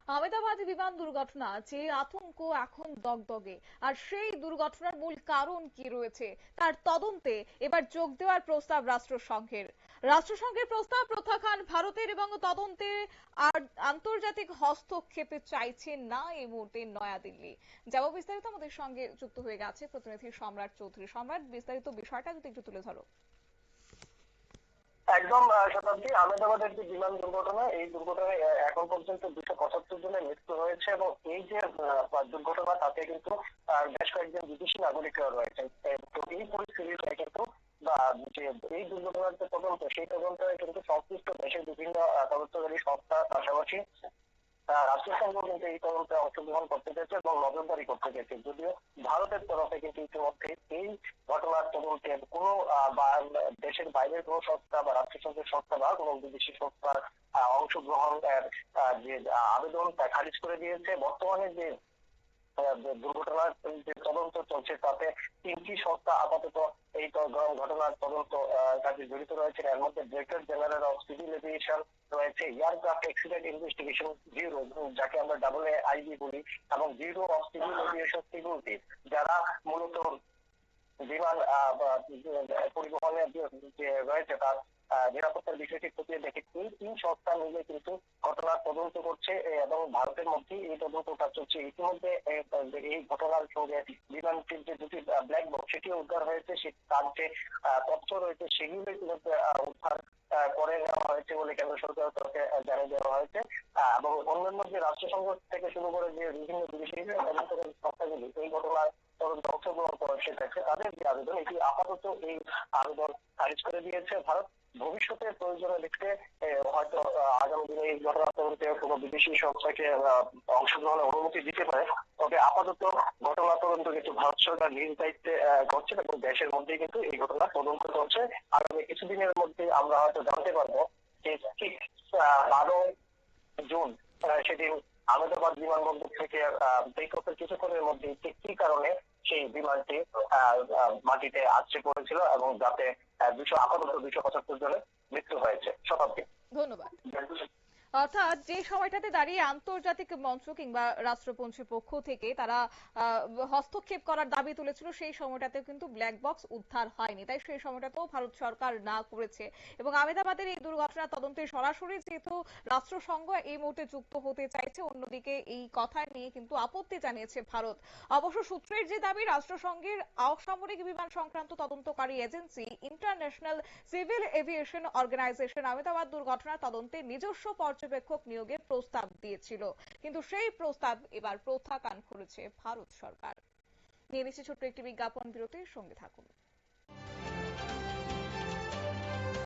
আহমেদাবাদ বিমান দুর্ঘটনা, যে আতঙ্ক এখন দগদগে, আর সেই দুর্ঘটনার মূল কারণ কি রয়েছে তার তদন্তে এবার যোগ দেওয়ার প্রস্তাব রাষ্ট্রসংঘের প্রস্তাব প্রত্যাখ্যান ভারতের, এবং তদন্তে আর আন্তর্জাতিক হস্তক্ষেপে চাইছে না এই মুহূর্তে নয়াদিল্লি। যাব বিস্তারিত, আমাদের সঙ্গে যুক্ত হয়ে গেছে প্রতিনিধি সম্রাট চৌধুরী। সম্রাট, বিস্তারিত বিষয়টা যদি একটু তুলে ধরো। একদম শতাব্দী, আহমেদাবাদের যে বিমান দুর্ঘটনা, এই দুর্ঘটনায় এখন পর্যন্ত 275 জনের মৃত্যু হয়েছে এবং এই যে দুর্ঘটনা তাতে কিন্তু বেশ কয়েকজন বিদেশি নাগরিকরা রয়েছেন। তো এই পরিস্থিতিতে কিন্তু বা যে এই দুর্ঘটনার যে তদন্ত, সেই তদন্তে কিন্তু সংশ্লিষ্ট দেশের বিভিন্ন তদন্তকারী সংস্থার পাশাপাশি রাষ্ট্রসংঘ কিন্তু এই তদন্তে অংশগ্রহণ করতে চেয়েছে এবং নজরদারি করতে চেয়েছে। যদিও ভারতের তরফে কিন্তু ইতিমধ্যে এই ঘটনার তদন্তের কোনো বা দেশের বাইরের কোনো সংস্থা বা রাষ্ট্রসংঘের সংস্থা বা কোনো বিদেশি সংস্থার অংশগ্রহণ যে আবেদন তা খারিজ করে দিয়েছে। বর্তমানে যে দুর্ঘটনার যে তদন্ত চলছে তাতে 3টি সংস্থা আপাতত এই ঘটনার তদন্ত কাজে জড়িত রয়েছেন। এর মধ্যে director general of civil aviation রয়েছে, এয়ারক্রাফট অ্যাক্সিডেন্ট ইনভেস্টিগেশন ব্যুরো, যাকে আমরা AAIB বলি, এবং bureau of civil aviation security, যারা মূলত বিমান পরিবহনের যে রয়েছে তার নিরাপত্তার বিষয়টি খতিয়ে দেখে। এই 3 সংস্থা মিলে কিন্তু ঘটনার তদন্ত করছে এবং ভারতের মধ্যে এই তদন্ত কাজ চলছে। ইতিমধ্যে এই ঘটনার সঙ্গে বিমানটির যে 2টি ব্ল্যাক বক্স সেটিও উদ্ধার হয়েছে, তার যে তথ্য রয়েছে সেগুলো ইতিমধ্যে উদ্ধার করে নেওয়া হয়েছে বলে কেন্দ্র সরকারের তরফে জানিয়ে দেওয়া হয়েছে। এবং অন্যান্য যে রাষ্ট্রসংঘ থেকে শুরু করে যে বিভিন্ন বিদেশি তদন্তকারী সংস্থাগুলি এই ঘটনার তদন্তে অংশগ্রহণ করেছে তাদের যে আবেদন, এটি আপাতত এই আবেদন খারিজ করে দিয়েছে ভারত। ভবিষ্যতে প্রয়োজনে দেখতে হয়তো আগামী দিনে এই ঘটনা তদন্তে কোনো বিদেশি সংস্থাকে অংশগ্রহণের অনুমতি দিতে পারে। তবে আপাতত ঘটনা তদন্ত কিন্তু ভারত সরকার নিজ দায়িত্বে করছে এবং দেশের মধ্যেই কিন্তু এই ঘটনা তদন্ত চলছে। আগামী কিছুদিনের মধ্যে আমরা হয়তো জানতে পারবো যে ঠিক 12 জুন সেদিন আহমেদাবাদ বিমানবন্দর থেকে টেক অফের কিছুক্ষণের মধ্যে ঠিক কি কারণে সেই বিমানটি মাটিতে আছড়ে পড়েছিল এবং যাতে আপাতত 275 জনের মৃত্যু হয়েছে। শতাব্দী, ধন্যবাদ। অর্থাৎ যে সময়টাতে দাঁড়িয়ে আন্তর্জাতিক মঞ্চ কিংবা রাষ্ট্রপুঞ্জের পক্ষ থেকে তারা হস্তক্ষেপ করার দাবি তুলেছিল, সেই সময়টাতে কিন্তু ব্ল্যাক বক্স উদ্ধার হয়নি, তাই সেই সময়টাতেও ভারত সরকার না করেছে। এবং আহমেদাবাদের এই দুর্ঘটনা তদন্তে সরাসরি যেহেতু রাষ্ট্রসংঘ এই মুহূর্তে যুক্ত হতে চাইছে, অন্যদিকে এই কথা নিয়ে কিন্তু আপত্তি জানিয়েছে ভারত। অবশ্য সূত্রের যে দাবি, রাষ্ট্রসংঘের অসামরিক বিমান সংক্রান্ত তদন্তকারী agency international civil aviation organisation Ahmedabad দুর্ঘটনার তদন্তে নিজস্ব পর্যবেক্ষক নিয়োগের প্রস্তাব দিয়েছিল, কিন্তু সেই প্রস্তাব এবার প্রত্যাখ্যান করেছে ভারত সরকার। নিয়ে নিচ্ছে ছোট্ট একটি বিজ্ঞাপন বিরতির, সঙ্গে থাকুন।